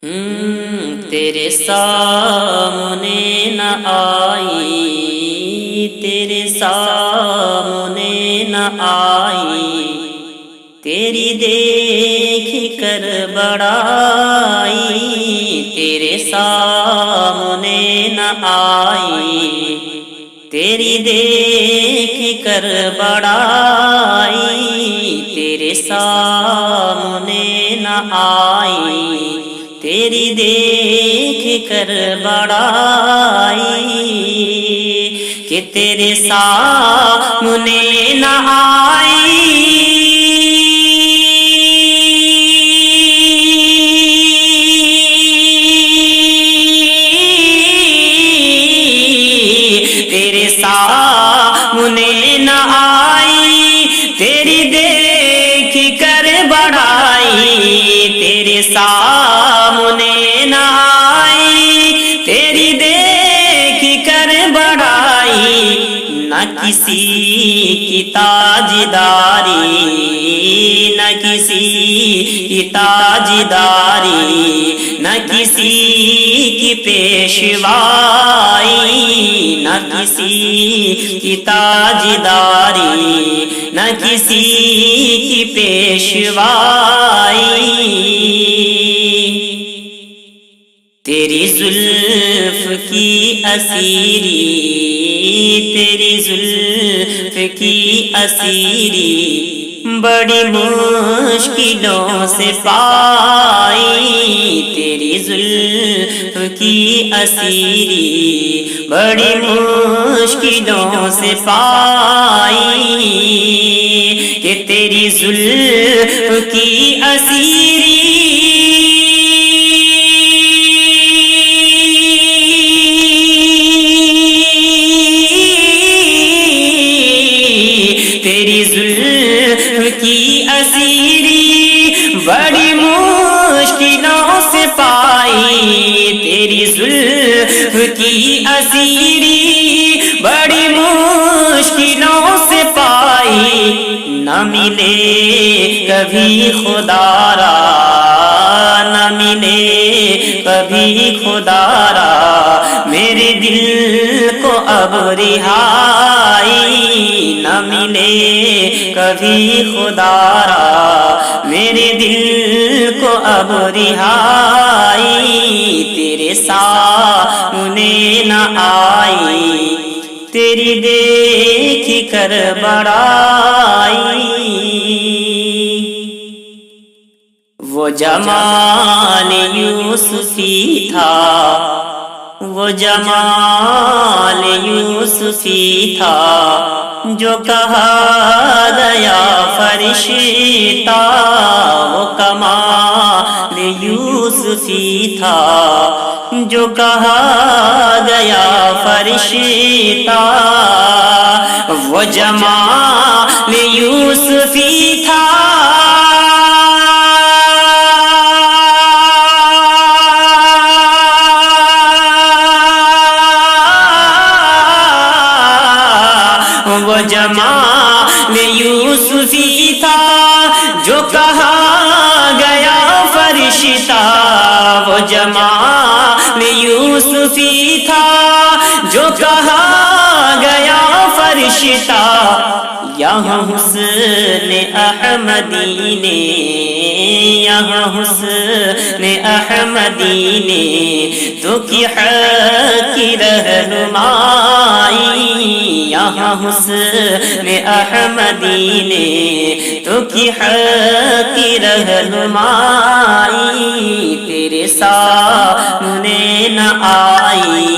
تیرے سامنے نہ آئی، تیرے سامنے نہ آئی، تیری دیکھ کر بڑائی، تیرے سامنے نہ آئی، تیری دیکھ کر بڑائی، تیرے سامنے نہ آئی، تیری دیکھ کر بڑائی، کہ تیرے سامنے نہ آئی، تیرے سامنے نہ آئی، تیری دیکھ کر بڑائی، تیرے سامنے نہ آئی، تیری دیکھ کر بڑائی، نہ کسی کی تاجداری، نہ کسی کی تاجداری، نہ کسی کی پیشوائی، نہ کسی کی تاجداری، نہ کسی کی پیشوائی، تیری زلف کی اسیری، تیری زلف کی اسیری، بڑی مشکلوں سے پائی، تیری زلف کی اسیری، بڑی مشکلوں سے پائی، کہ تیری زلف کی اسیری، تیری زلف کی اسیری، بڑی مشکلوں سے پائی، تیری زلف کی اسیری، بڑی مشکلوں سے پائی، نہ ملے کبھی خدا را، نہ ملے کبھی خدا را، میرے دل کو اب رہائی، نہ ملے کبھی خدا را، میرے دل کو اب رہائی، تیرے سامنے نہ آئی، تیری دیکھ کر بڑائی، وہ جمال یوسفی تھا، وہ جمال یوسفی تھا، جو کہا گیا فرشتہ، وہ کمال یوسفی تھا، جو کہا گیا فرشتہ، وہ جمال یوسفی تھا، وہ جمال یوسفی تھا، جو کہا گیا فرشتہ، وہ جمال یوسفی تھا، جو کہا گیا فرشتہ، یہاں حسن احمدی نے، یہاں حسن احمدی نے تو کی حق کی رہنمائی، یہاں حسن احمدی نے تو کی حق کی رہنمائی، تیرے سامنے نہ آئی،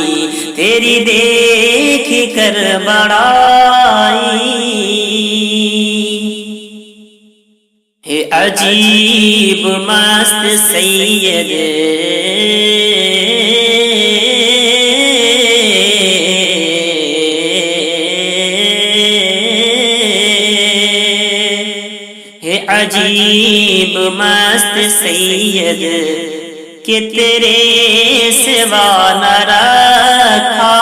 تیری دیکھ کر بڑائی، ہے عجیب مست سید، ہے عجیب مست سید، کہ تیرے سوا نہ رکھا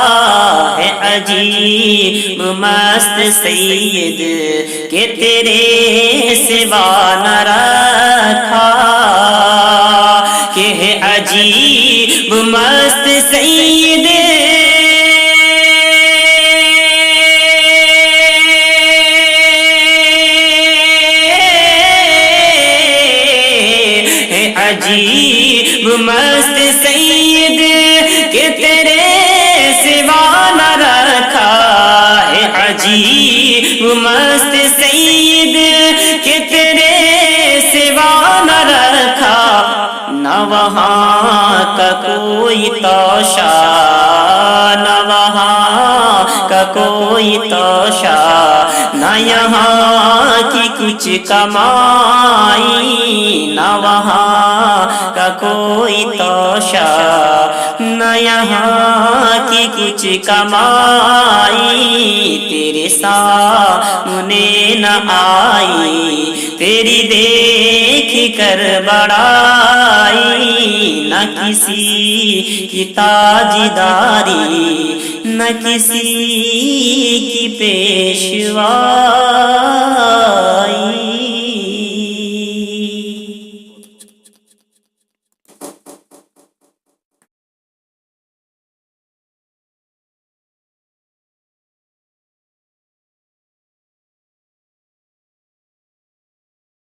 ہے، عجیب مست سید، کہ تیرے سوا نہ رکھا، کہ ہے عجیب مست سید عجیب مست سید کہ تیرے سوا نہ رکھا ہے عجیب مست سید کہ تیرے سوا نہ رکھا نہ وہاں کا کوئی توشا نہ وہاں کا کوئی توشا نہ یہاں کی کچھ کمائی نہ وہاں کا کوئی توشا نہ یہاں کی کچھ کمائی تیرے سامنے نہ آئی تیری دیکھ کر بڑائی نہ کسی کی تاجداری نہ کسی کی پیشوائی